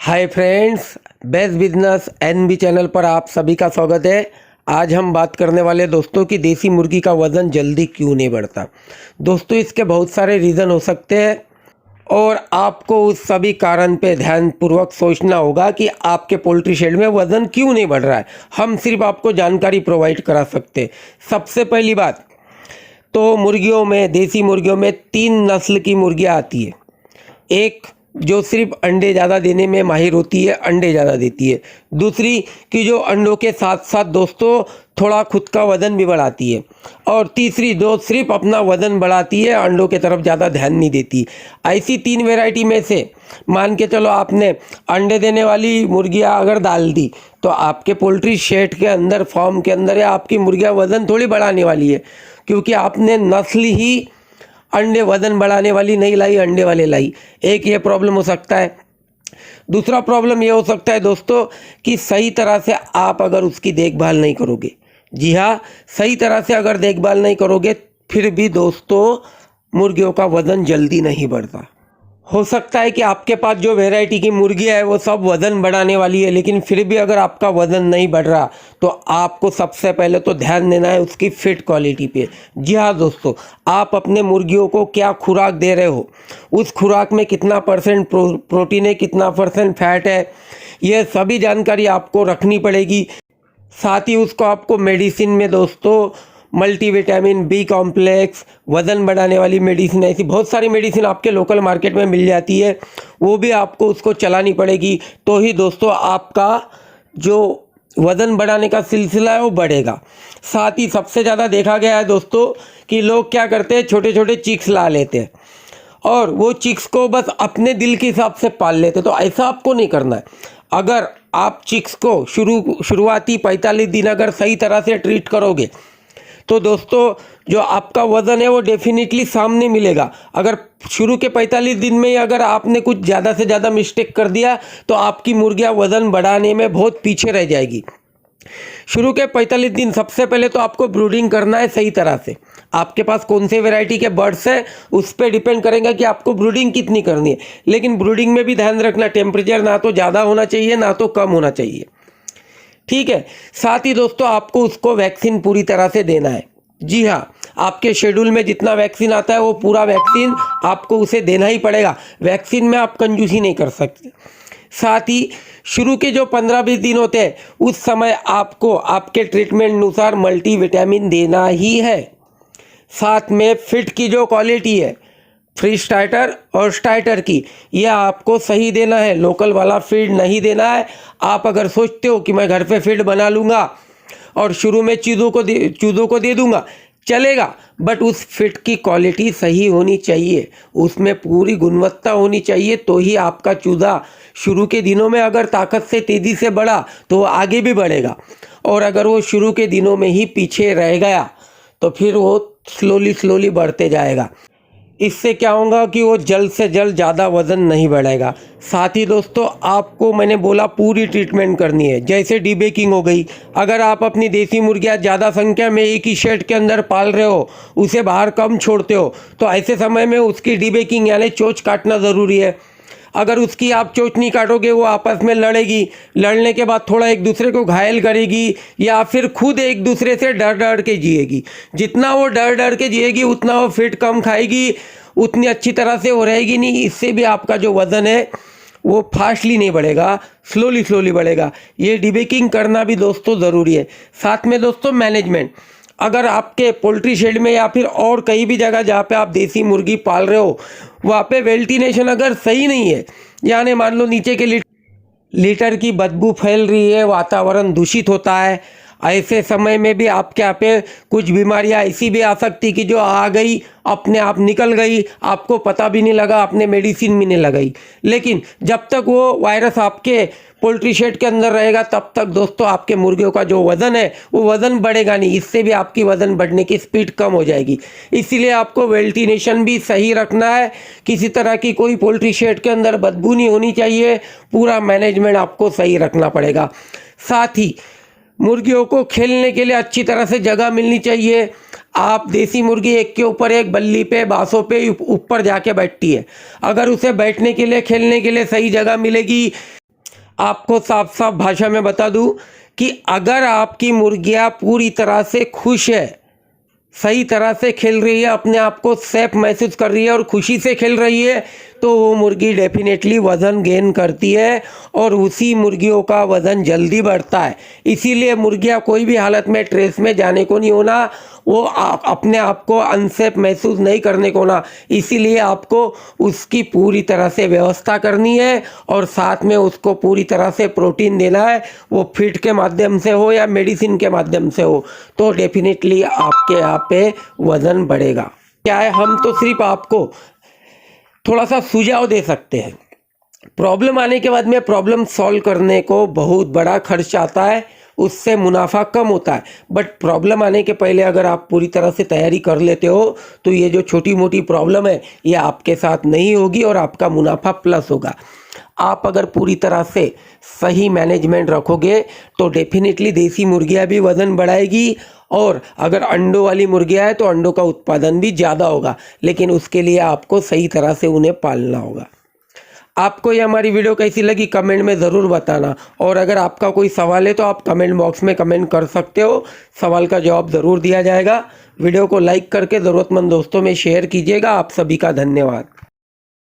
हाय friends, best business NB channel पर आप सभी का स्वागत है। आज हम बात करने वाले दोस्तों कि देसी मुर्गी का वज़न जल्दी क्यों नहीं बढ़ता। दोस्तों, इसके बहुत सारे रीज़न हो सकते हैं और आपको उस सभी कारण पे ध्यानपूर्वक सोचना होगा कि आपके पोल्ट्री शेड में वज़न क्यों नहीं बढ़ रहा है। हम सिर्फ आपको जानकारी प्रोवाइड करा सकते हैं। सबसे पहली बात तो मुर्गियों में, देसी मुर्गियों में 3 नस्ल की मुर्गियाँ आती है। एक जो सिर्फ अंडे ज़्यादा देने में माहिर होती है, अंडे ज़्यादा देती है। दूसरी कि जो अंडों के साथ साथ दोस्तों थोड़ा खुद का वज़न भी बढ़ाती है। और तीसरी जो सिर्फ अपना वज़न बढ़ाती है, अंडों के तरफ ज़्यादा ध्यान नहीं देती। ऐसी 3 वैरायटी में से मान के चलो आपने अंडे देने वाली मुर्गियाँ अगर डाल दी तो आपके पोल्ट्री शेड के अंदर, फार्म के अंदर या आपकी मुर्गियाँ वज़न थोड़ी बढ़ाने वाली है, क्योंकि आपने नस्ल ही अंडे वज़न बढ़ाने वाली नहीं लाई, अंडे वाले लाई। एक ये प्रॉब्लम हो सकता है। दूसरा प्रॉब्लम ये हो सकता है दोस्तों कि सही तरह से आप अगर उसकी देखभाल नहीं करोगे, जी हाँ, सही तरह से अगर देखभाल नहीं करोगे, फिर भी दोस्तों मुर्गियों का वज़न जल्दी नहीं बढ़ता। हो सकता है कि आपके पास जो वैरायटी की मुर्गी है वो सब वज़न बढ़ाने वाली है, लेकिन फिर भी अगर आपका वज़न नहीं बढ़ रहा तो आपको सबसे पहले तो ध्यान देना है उसकी फिट क्वालिटी पे। जी हाँ दोस्तों, आप अपने मुर्गियों को क्या खुराक दे रहे हो, उस खुराक में कितना परसेंट प्रोटीन है, कितना परसेंट फैट है, ये सभी जानकारी आपको रखनी पड़ेगी। साथ ही उसको आपको मेडिसिन में दोस्तों मल्टीविटामिन, बी कॉम्प्लेक्स, वज़न बढ़ाने वाली मेडिसिन, ऐसी बहुत सारी मेडिसिन आपके लोकल मार्केट में मिल जाती है, वो भी आपको उसको चलानी पड़ेगी। तो ही दोस्तों आपका जो वज़न बढ़ाने का सिलसिला है वो बढ़ेगा। साथ ही सबसे ज़्यादा देखा गया है दोस्तों कि लोग क्या करते हैं, छोटे छोटे चिक्स ला लेते हैं और वो चिक्स को बस अपने दिल के हिसाब से पाल लेते। तो ऐसा आपको नहीं करना है। अगर आप चिक्स को शुरुआती 45 दिन अगर सही तरह से ट्रीट करोगे तो दोस्तों जो आपका वज़न है वो डेफिनेटली सामने मिलेगा। अगर शुरू के 45 दिन में ही अगर आपने कुछ ज़्यादा से ज़्यादा मिस्टेक कर दिया तो आपकी मुर्गियाँ वज़न बढ़ाने में बहुत पीछे रह जाएगी। शुरू के 45 दिन सबसे पहले तो आपको ब्रूडिंग करना है सही तरह से। आपके पास कौन से वैरायटी के बर्ड्स हैं उस पर डिपेंड करेगा कि आपको ब्रूडिंग कितनी करनी है। लेकिन ब्रूडिंग में भी ध्यान रखना, टेम्परेचर ना तो ज़्यादा होना चाहिए ना तो कम होना चाहिए, ठीक है। साथ ही दोस्तों आपको उसको वैक्सीन पूरी तरह से देना है। जी हाँ, आपके शेड्यूल में जितना वैक्सीन आता है वो पूरा वैक्सीन आपको उसे देना ही पड़ेगा। वैक्सीन में आप कंजूसी नहीं कर सकते। साथ ही शुरू के जो 15-20 दिन होते हैं उस समय आपको आपके ट्रीटमेंट अनुसार मल्टीविटामिन देना ही है। साथ में फिट की जो क्वालिटी है, फ्री स्टार्टर और स्टार्टर की, यह आपको सही देना है। लोकल वाला फीड नहीं देना है। आप अगर सोचते हो कि मैं घर पे फीड बना लूँगा और शुरू में चूज़ों को दे दूँगा, चलेगा, बट उस फिट की क्वालिटी सही होनी चाहिए, उसमें पूरी गुणवत्ता होनी चाहिए। तो ही आपका चूज़ा शुरू के दिनों में अगर ताकत से तेज़ी से बढ़ा तो वो आगे भी बढ़ेगा, और अगर वो शुरू के दिनों में ही पीछे रह गया तो फिर वो स्लोली बढ़ते जाएगा। इससे क्या होगा कि वो जल्द से जल्द ज़्यादा वज़न नहीं बढ़ेगा। साथ ही दोस्तों आपको मैंने बोला पूरी ट्रीटमेंट करनी है, जैसे डीबेकिंग हो गई। अगर आप अपनी देसी मुर्गियाँ ज़्यादा संख्या में एक ही शेड के अंदर पाल रहे हो, उसे बाहर कम छोड़ते हो, तो ऐसे समय में उसकी डीबेकिंग यानी चोंच काटना ज़रूरी है। अगर उसकी आप चोंच नहीं काटोगे वो आपस में लड़ेगी, लड़ने के बाद थोड़ा एक दूसरे को घायल करेगी या फिर खुद एक दूसरे से डर के जिएगी। जितना वो डर के जिएगी उतना वो फिट कम खाएगी, उतनी अच्छी तरह से वो रहेगी नहीं। इससे भी आपका जो वज़न है वो फास्टली नहीं बढ़ेगा, स्लोली बढ़ेगा। ये डिबेकिंग करना भी दोस्तों ज़रूरी है। साथ में दोस्तों मैनेजमेंट, अगर आपके पोल्ट्री शेड में या फिर और कहीं भी जगह जहाँ पे आप देसी मुर्गी पाल रहे हो वहाँ पे वेंटिलेशन अगर सही नहीं है, यानी मान लो नीचे के लीटर की बदबू फैल रही है, वातावरण दूषित होता है, ऐसे समय में भी आपके यहाँ पे कुछ बीमारियाँ ऐसी भी आ सकती कि जो आ गई अपने आप निकल गई, आपको पता भी नहीं लगा, आपने मेडिसिन भी नहीं लगाई। लेकिन जब तक वो वायरस आपके पोल्ट्री शेड के अंदर रहेगा तब तक दोस्तों आपके मुर्गियों का जो वज़न है वो वज़न बढ़ेगा नहीं, इससे भी आपकी वज़न बढ़ने की स्पीड कम हो जाएगी। इसीलिए आपको वेंटिलेशन भी सही रखना है, किसी तरह की कोई पोल्ट्री शेड के अंदर बदबू नहीं होनी चाहिए, पूरा मैनेजमेंट आपको सही रखना पड़ेगा। साथ ही मुर्गियों को खेलने के लिए अच्छी तरह से जगह मिलनी चाहिए। आप देसी मुर्गी एक के ऊपर एक बल्ली पे, बांसों पे ऊपर जाके बैठती है। अगर उसे बैठने के लिए, खेलने के लिए सही जगह मिलेगी आपको साफ साफ भाषा में बता दूं कि अगर आपकी मुर्गियां पूरी तरह से खुश है, सही तरह से खेल रही है, अपने आप को सेफ महसूस कर रही है और खुशी से खेल रही है, तो वो मुर्गी डेफिनेटली वज़न गेन करती है और उसी मुर्गियों का वज़न जल्दी बढ़ता है। इसीलिए मुर्गियां कोई भी हालत में ट्रेस में जाने को नहीं होना, वो अपने आप को अनसेफ महसूस नहीं करने को ना। इसीलिए आपको उसकी पूरी तरह से व्यवस्था करनी है और साथ में उसको पूरी तरह से प्रोटीन देना है, वो फीड के माध्यम से हो या मेडिसिन के माध्यम से हो, तो डेफिनेटली आपके यहाँ पे वज़न बढ़ेगा। क्या है, हम तो सिर्फ आपको थोड़ा सा सुझाव दे सकते हैं। प्रॉब्लम आने के बाद में प्रॉब्लम सॉल्व करने को बहुत बड़ा खर्च आता है, उससे मुनाफा कम होता है, बट प्रॉब्लम आने के पहले अगर आप पूरी तरह से तैयारी कर लेते हो तो ये जो छोटी मोटी प्रॉब्लम है ये आपके साथ नहीं होगी और आपका मुनाफा प्लस होगा। आप अगर पूरी तरह से सही मैनेजमेंट रखोगे तो डेफिनेटली देसी मुर्गियां भी वज़न बढ़ाएगी और अगर अंडों वाली मुर्गियां है तो अंडों का उत्पादन भी ज़्यादा होगा, लेकिन उसके लिए आपको सही तरह से उन्हें पालना होगा। आपको ये हमारी वीडियो कैसी लगी कमेंट में ज़रूर बताना, और अगर आपका कोई सवाल है तो आप कमेंट बॉक्स में कमेंट कर सकते हो, सवाल का जवाब ज़रूर दिया जाएगा। वीडियो को लाइक करके ज़रूरतमंद दोस्तों में शेयर कीजिएगा। आप सभी का धन्यवाद।